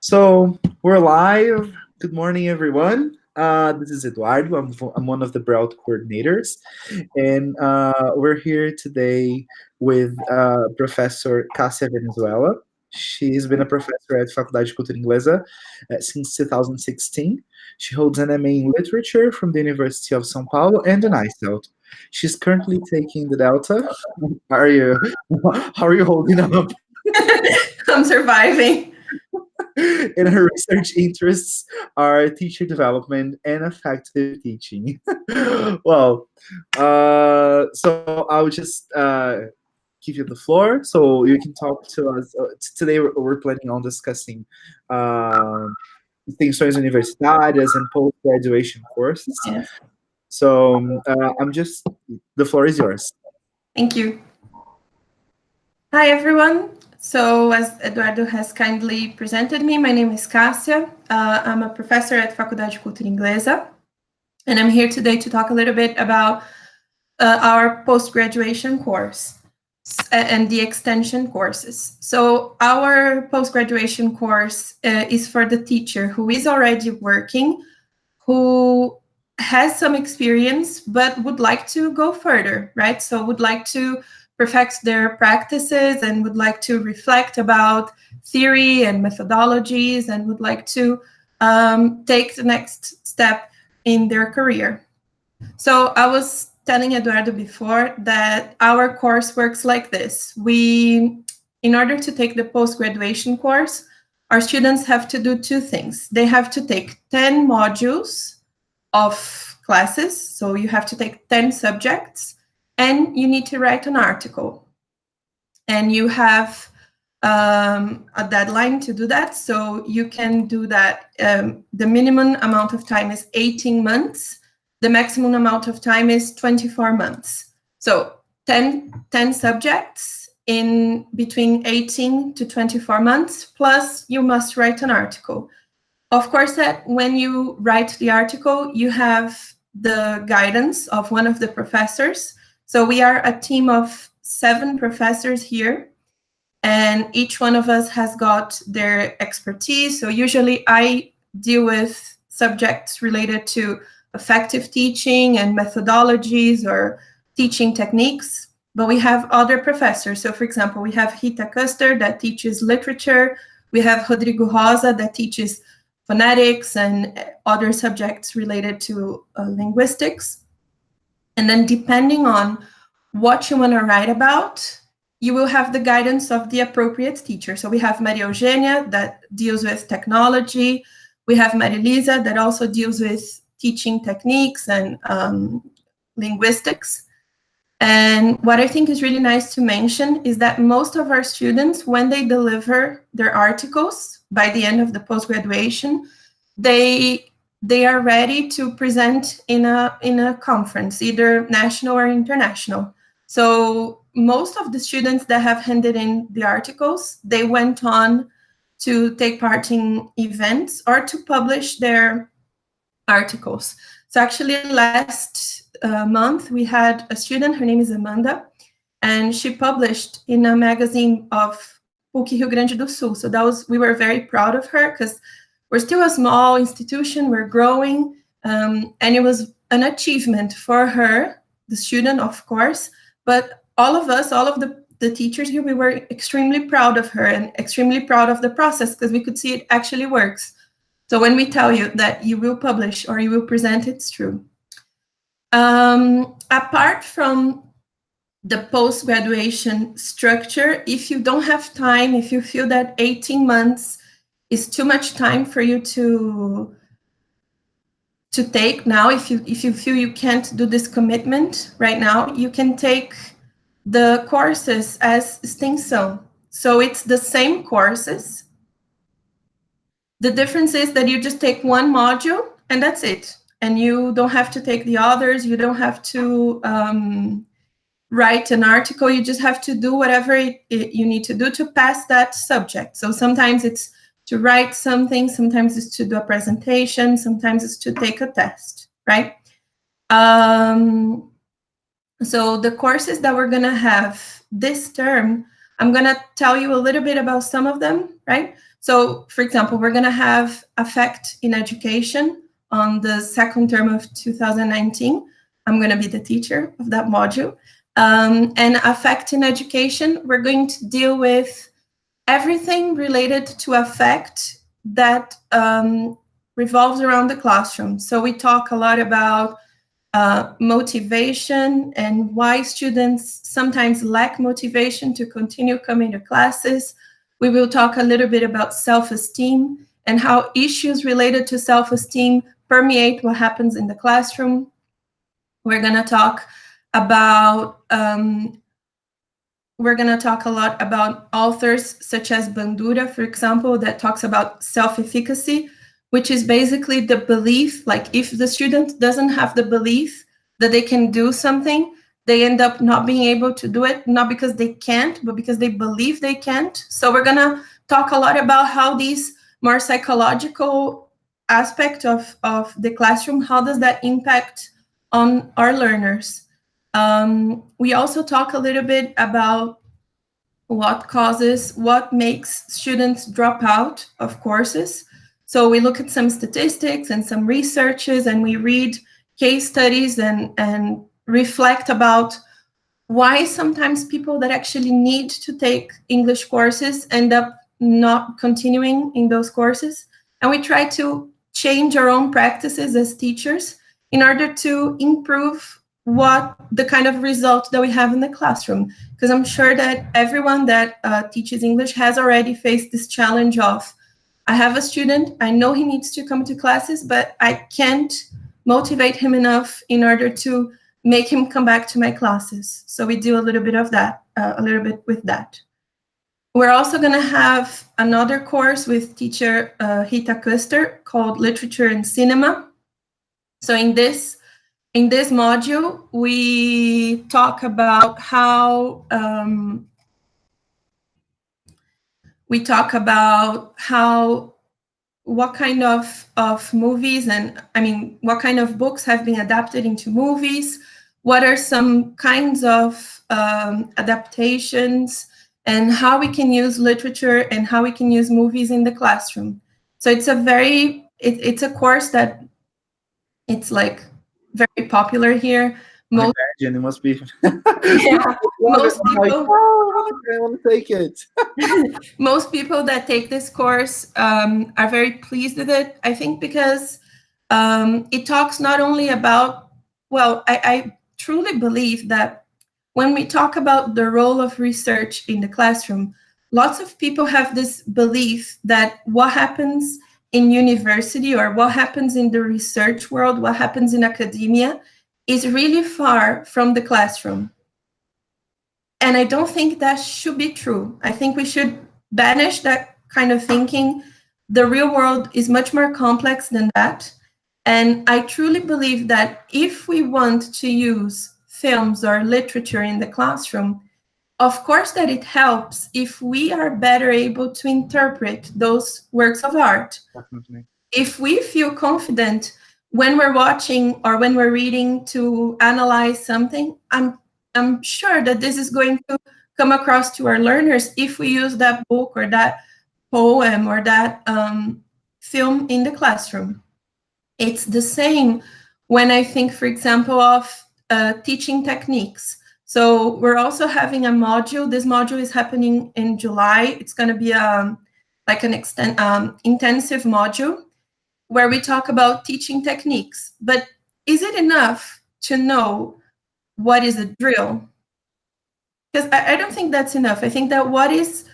So we're live. Good morning, everyone. This is Eduardo. I'm one of the Brout coordinators, and we're here today with Professor Cássia Venezuela. She's been a professor at Faculdade Cultura Inglesa since 2016. She holds an MA in Literature from the University of São Paulo and an ICELT. She's currently taking the Delta. How are you? How are you holding up? I'm surviving. And her research interests are teacher development and affective teaching. Well, so I'll just give you the floor so you can talk to us. Today we're planning on discussing Extensões universitárias and post-graduation courses. Yes. So the floor is yours. Thank you. Hi, everyone. So as Eduardo has kindly presented me, my name is Cássia. I'm a professor at Faculdade Cultura Inglesa, and I'm here today to talk a little bit about our post-graduation course and the extension courses. So our post-graduation course is for the teacher who is already working, who has some experience, but would like to go further, right? So would like to perfect their practices and would like to reflect about theory and methodologies and would like to take the next step in their career. So I was telling Eduardo before that our course works like this. In order to take the post-graduation course, our students have to do two things. They have to take 10 modules of classes, so you have to take 10 subjects, and you need to write an article. And you have a deadline to do that, so you can do that. The minimum amount of time is 18 months. The maximum amount of time is 24 months. So 10 subjects in between 18 to 24 months, plus you must write an article. Of course, that when you write the article, you have the guidance of one of the professors. So we are a team of 7 professors here, and each one of us has got their expertise. So usually I deal with subjects related to affective teaching and methodologies or teaching techniques, but we have other professors. So for example, we have Rita Custer that teaches literature. We have Rodrigo Rosa that teaches phonetics and other subjects related to linguistics. And then depending on what you want to write about, you will have the guidance of the appropriate teacher. So we have Maria Eugenia that deals with technology. We have Maria Lisa that also deals with teaching techniques and linguistics. And what I think is really nice to mention is that most of our students, when they deliver their articles by the end of the post-graduation, they are ready to present in a conference, either national or international. So most of the students that have handed in the articles, they went on to take part in events or to publish their articles. So actually last month, we had a student, her name is Amanda, and she published in a magazine of PUC Rio Grande do Sul. So we were very proud of her because we're still a small institution, we're growing, and it was an achievement for her, the student, of course, but all of us, all of the teachers here, we were extremely proud of her and extremely proud of the process because we could see it actually works. So when we tell you that you will publish or you will present, it's true. Apart from the post-graduation structure, if you don't have time, if you feel that 18 months is too much time for you to take now, if you feel you can't do this commitment right now, you can take the courses as extensão. So it's the same courses. The difference is that you just take one module and that's it. And you don't have to take the others. You don't have to write an article. You just have to do whatever you need to do to pass that subject. So sometimes it's to write something, sometimes it's to do a presentation, sometimes it's to take a test, right? So the courses that we're gonna have this term I'm going to tell you a little bit about some of them, right? So, for example, we're going to have affect in education on the second term of 2019. I'm going to be the teacher of that module. And affect in education, we're going to deal with everything related to affect that revolves around the classroom. So we talk a lot about motivation and why students sometimes lack motivation to continue coming to classes. We will talk a little bit about self-esteem and how issues related to self-esteem permeate what happens in the classroom. We're going to talk about we're going to talk a lot about authors such as Bandura, for example, that talks about self-efficacy, which is basically the belief, like if the student doesn't have the belief that they can do something, they end up not being able to do it, not because they can't, but because they believe they can't. So we're going to talk a lot about how these more psychological aspect of the classroom, how does that impact on our learners? We also talk a little bit about what makes students drop out of courses. So we look at some statistics and some researches, and we read case studies and reflect about why sometimes people that actually need to take English courses end up not continuing in those courses. And we try to change our own practices as teachers in order to improve what the kind of result that we have in the classroom. Because I'm sure that everyone that teaches English has already faced this challenge of, I have a student, I know he needs to come to classes, but I can't motivate him enough in order to make him come back to my classes. So we do a little bit of that, a little bit with that. We're also going to have another course with teacher Rita Custer called Literature and Cinema. So in this module, we talk about how what kind of movies and what kind of books have been adapted into movies, what are some kinds of adaptations, and how we can use literature and how we can use movies in the classroom. So it's a course that it's like very popular here. I imagine it must be. Yeah, most people, like, oh, I want to take it. most people that take this course are very pleased with it. I think because it talks not only about, well, I truly believe that when we talk about the role of research in the classroom, lots of people have this belief that what happens in university or what happens in the research world, what happens in academia, is really far from the classroom. And I don't think that should be true. I think we should banish that kind of thinking. The real world is much more complex than that. And I truly believe that if we want to use films or literature in the classroom, of course that it helps if we are better able to interpret those works of art. Definitely. If we feel confident when we're watching or when we're reading to analyze something, I'm sure that this is going to come across to our learners if we use that book or that poem or that film in the classroom. It's the same when I think, for example, of teaching techniques. So we're also having a module. This module is happening in July. It's going to be like an intensive module where we talk about teaching techniques. But is it enough to know what is a drill? Because I don't think that's enough. I think that what is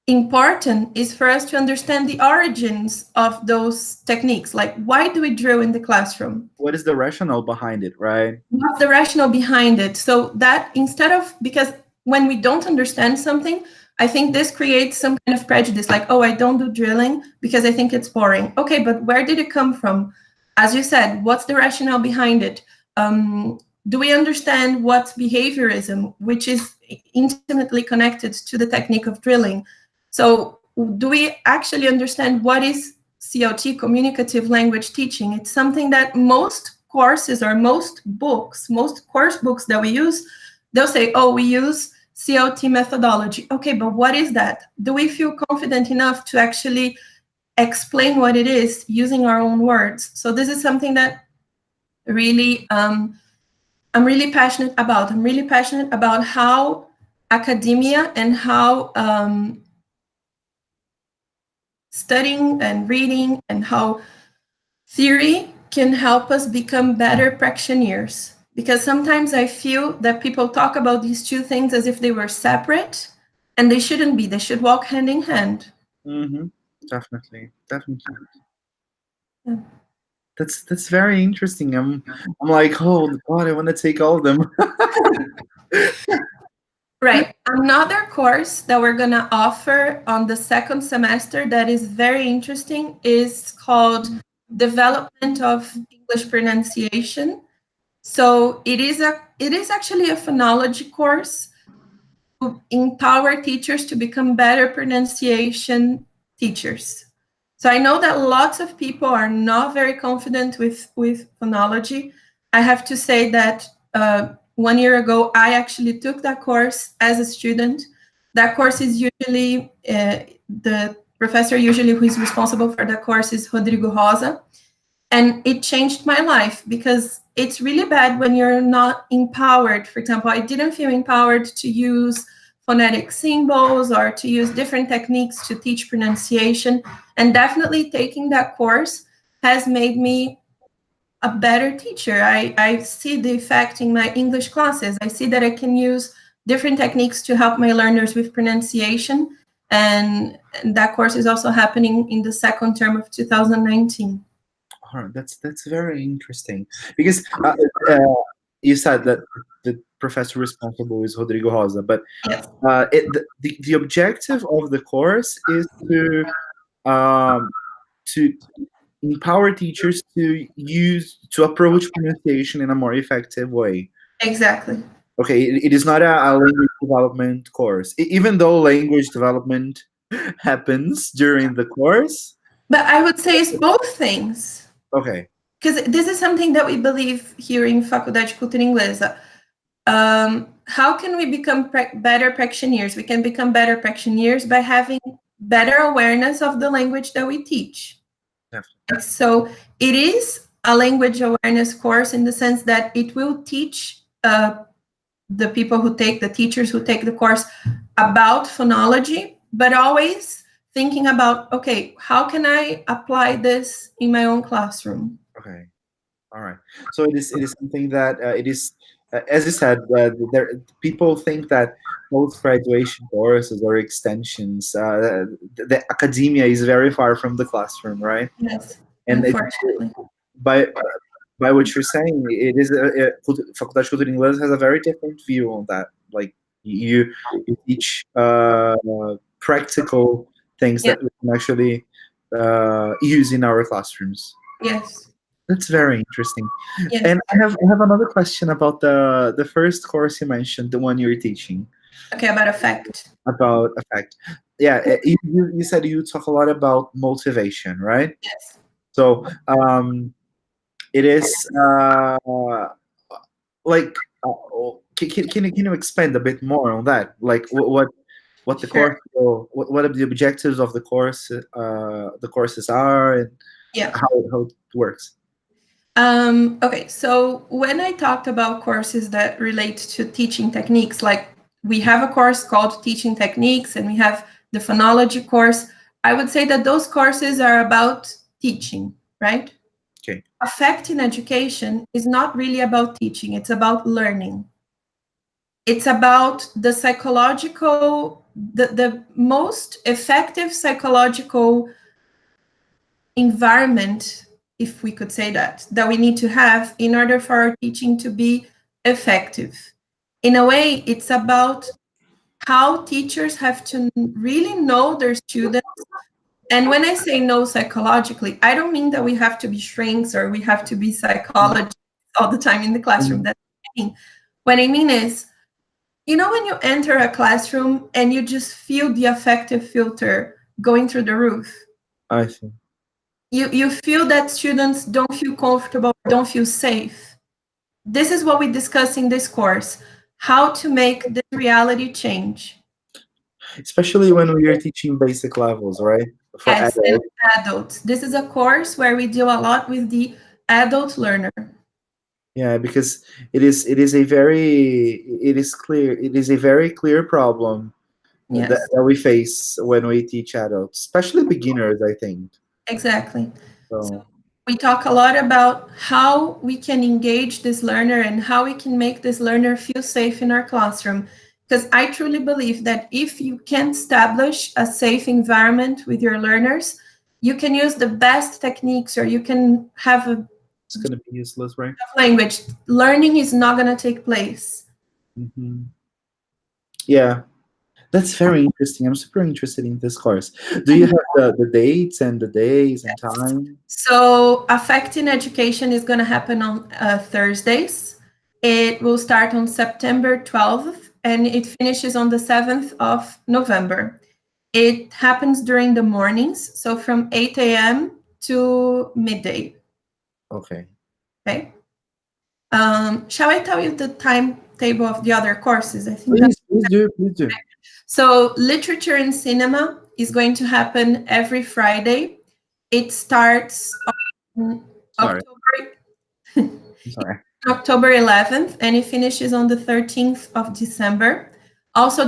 important is for us to understand the origins of those techniques. Like, why do we drill in the classroom? What is the rationale behind it, right? What's the rationale behind it? So that instead of, because when we don't understand something, I think this creates some kind of prejudice, like, oh, I don't do drilling because I think it's boring. Okay, but where did it come from? As you said, what's the rationale behind it? Do we understand what's behaviorism, which is intimately connected to the technique of drilling? So do we actually understand what is CLT, communicative language teaching? It's something that most courses or most books, most course books that we use, they'll say, oh, we use CLT methodology. Okay, but what is that? Do we feel confident enough to actually explain what it is using our own words? So this is something that really I'm really passionate about. I'm really passionate about how academia and how studying and reading and how theory can help us become better practitioners. Because sometimes I feel that people talk about these two things as if they were separate, and they shouldn't be. They should walk hand in hand. Mm-hmm. Definitely. Yeah. That's very interesting. I'm like, oh God, I want to take all of them. Right. Another course that we're going to offer on the second semester that is very interesting is called Development of English Pronunciation. So it is actually a phonology course to empower teachers to become better pronunciation teachers. So I know that lots of people are not very confident with phonology. I have to say that 1 year ago, I actually took that course as a student. That course is usually, the professor usually who is responsible for the course is Rodrigo Rosa. And it changed my life because it's really bad when you're not empowered. For example, I didn't feel empowered to use phonetic symbols or to use different techniques to teach pronunciation. And definitely taking that course has made me a better teacher. I see the effect in my English classes. I see that I can use different techniques to help my learners with pronunciation. And that course is also happening in the second term of 2019. That's very interesting because you said that the professor responsible is Rodrigo Rosa, but Yes. the objective of the course is to empower teachers to approach pronunciation in a more effective way. Exactly. Okay, it is not a language development course, even though language development happens during the course. But I would say it's both things. Okay. Because this is something that we believe here in Faculdade Cultura Inglesa. How can we become better practitioners? We can become better practitioners by having better awareness of the language that we teach. Definitely. So it is a language awareness course in the sense that it will teach the teachers who take the course about phonology, but always thinking about, okay, how can I apply this in my own classroom? Okay. All right. So it is something that it is, as you said, people think that post graduation courses or extensions, the academia is very far from the classroom, right? Yes, And unfortunately. by by what you're saying, it is Faculdade Cultura Inglesa has a very different view on that. Like you teach practical things Yeah. that we can actually use in our classrooms. Yes. That's very interesting. Yes. And I have another question about the first course you mentioned, the one you're teaching. Okay, about affect. About affect. Yeah, you said you talk a lot about motivation, right? Yes. So it is like can you expand a bit more on that? Like what the Sure. course, what are the objectives of the courses are, and Yeah. how it works? Okay, so when I talked about courses that relate to teaching techniques, like we have a course called Teaching Techniques and we have the phonology course, I would say that those courses are about teaching, right? Okay. Affect in education is not really about teaching, it's about learning. It's about the the most effective psychological environment, if we could say that we need to have in order for our teaching to be effective. In a way, it's about how teachers have to really know their students. And when I say know psychologically, I don't mean that we have to be shrinks or we have to be psychologists all the time in the classroom. That's what I mean. What I mean is, you know, when you enter a classroom and you just feel the affective filter going through the roof, I see. you feel that students don't feel comfortable, don't feel safe. This is what we discuss in this course. how to make the reality change. Especially when we are teaching basic levels, right? For Yes, and adults. adults. This is a course where we deal a lot with the adult learner. Yeah, because it is a very clear problem Yes, that we face when we teach adults, especially beginners, I think. exactly. So So we talk a lot about how we can engage this learner and how we can make this learner feel safe in our classroom. Because I truly believe that if you can establish a safe environment with your learners, you can use the best techniques or you can have a it's gonna be useless, right? language. Learning is not going to take place. Hmm. Yeah, that's very interesting. I'm super interested in this course. Do you have the dates and the days and time? So, affecting education is going to happen on Thursdays. It will start on September 12th and it finishes on the 7th of November. It happens during the mornings, so from 8 a.m. to midday. Okay. Okay. Shall I tell you the timetable of the other courses? I think that. Please do, please do. So, literature and cinema is going to happen every Friday. It starts on Sorry, October I'm sorry. October 11th, and it finishes on the 13th of December. Also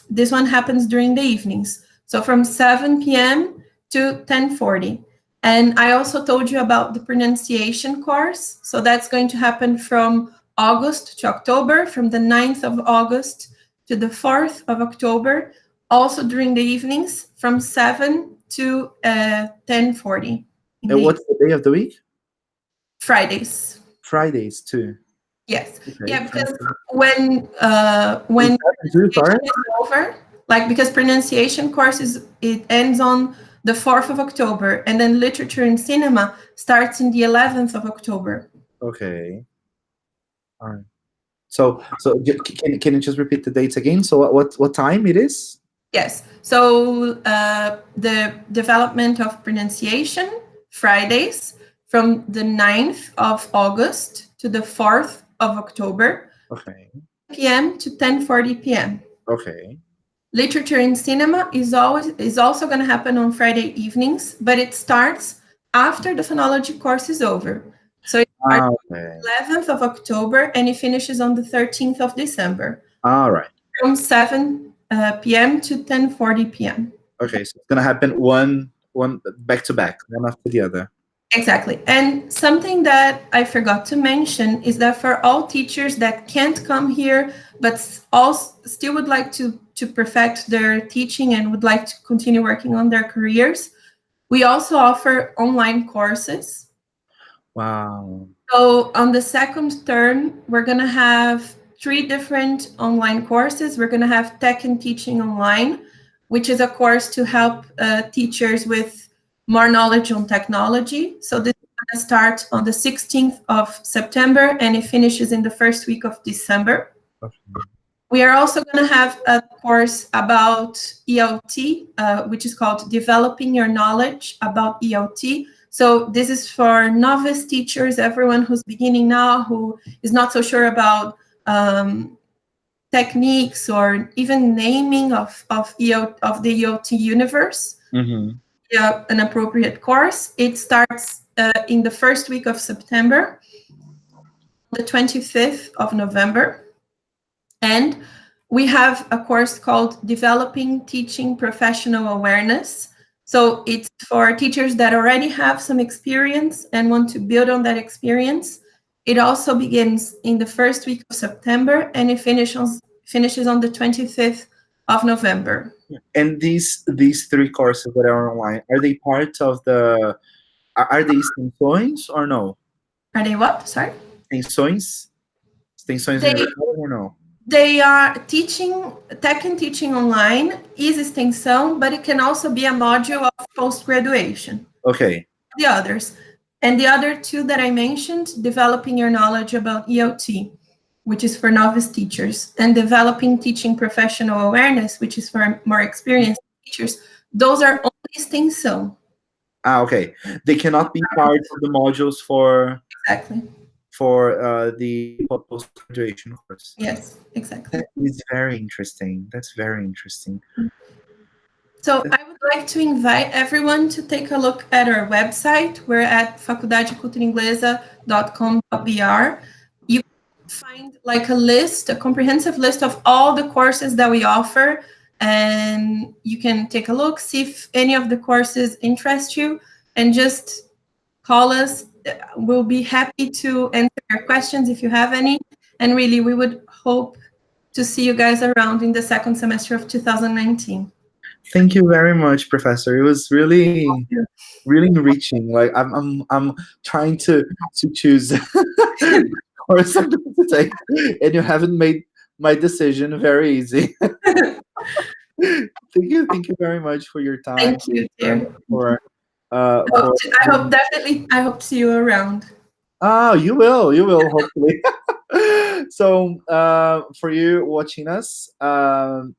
this one happens during the evenings. So from 7 p.m. to 10:40. And I also told you about the pronunciation course. So that's going to happen from August to October, from the 9th of August to the 4th of October, also during the evenings from 7 to 10:40 in And the what's the day of the week? Fridays. Fridays too. Yes. Okay. Yeah, because when From 7 to, sorry. pronunciation is over, like because pronunciation courses it ends on the 4th of October, and then literature and cinema starts in the 11th of October. Okay. All right. Can you just repeat the dates again? So what time it is? Yes. So the development of pronunciation Fridays from the 9th of August to the 4th of October, Okay. p.m. to 10:40 p.m. Okay. Literature in cinema is also going to happen on Friday evenings, but it starts after the phonology course is over. So it starts Okay. on the 11th of October and it finishes on the 13th of December All right. from 7 p.m. to 10:40 p.m. Okay. So it's gonna happen one back to back, one after the other. Exactly. And something that I forgot to mention is that for all teachers that can't come here, but also still would like to perfect their teaching and would like to continue working on their careers, we also offer online courses. Wow. So on the second term, we're going to have 3 different online courses. We're going to have Tech and Teaching Online, which is a course to help teachers with more knowledge on technology. So this is going to start on the 16th of September and it finishes in the first week of December. Okay. We are also going to have a course about ELT, which is called Developing Your Knowledge about ELT. So this is for novice teachers, everyone who's beginning now, who is not so sure about techniques or even naming of the ELT universe. Mm-hmm. Yeah, an appropriate course. It starts in the first week of September, the 25th of November. And we have a course called Developing Teaching Professional Awareness. So it's for teachers that already have some experience and want to build on that experience. It also begins in the first week of September and it finishes on the 25th of November. And these 3 courses that are online, are they part of the are they extensões or no? Are they what? Sorry? Extensões? Extensões They universitárias or no? They are teaching, Tech and Teaching Online is extensão, but it can also be a module of post-graduation. Okay. The others. And the other 2 that I mentioned, developing your knowledge about ELT, which is for novice teachers, and developing teaching professional awareness, which is for more experienced teachers, those are only extensão. Okay. They cannot be part of the modules for. Exactly. for the post-graduation course. Yes, exactly. That is very interesting. That's very interesting. So I would like to invite everyone to take a look at our website. We're at faculdadeculturainglesa.com.br. You can find like a comprehensive list of all the courses that we offer, and you can take a look, see if any of the courses interest you, and just call us. We'll be happy to answer your questions if you have any. And really, we would hope to see you guys around in the second semester of 2019. Thank you very much, Professor. It was really, really enriching. Like I'm trying to choose course I'm going to take, and you haven't made my decision very easy. Thank you very much for your time. Thank you, dear. I hope to see you around. You will hopefully. So for you watching us, Faculdade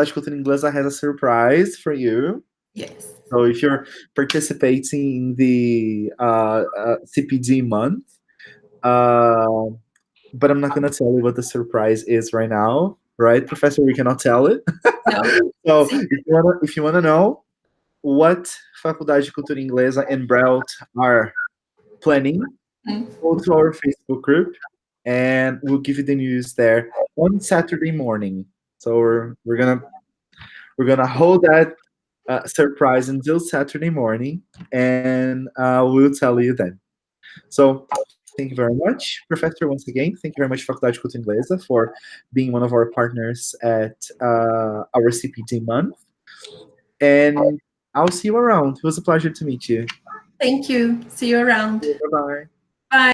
Cultura Inglesa has a surprise for you. Yes. So if you're participating in the CPD month, but I'm not going to tell you what the surprise is right now, right, Professor? We cannot tell it. No. So if you wanna know what Faculdade Cultura Inglesa and Braille are planning, go to our Facebook group, and we'll give you the news there on Saturday morning. So we're gonna hold that surprise until Saturday morning, and we'll tell you then. So thank you very much, Professor, once again. Thank you very much, Faculdade Cultura Inglesa, for being one of our partners at our CPD month. And I'll see you around. It was a pleasure to meet you. Thank you. See you around. Bye-bye. Bye.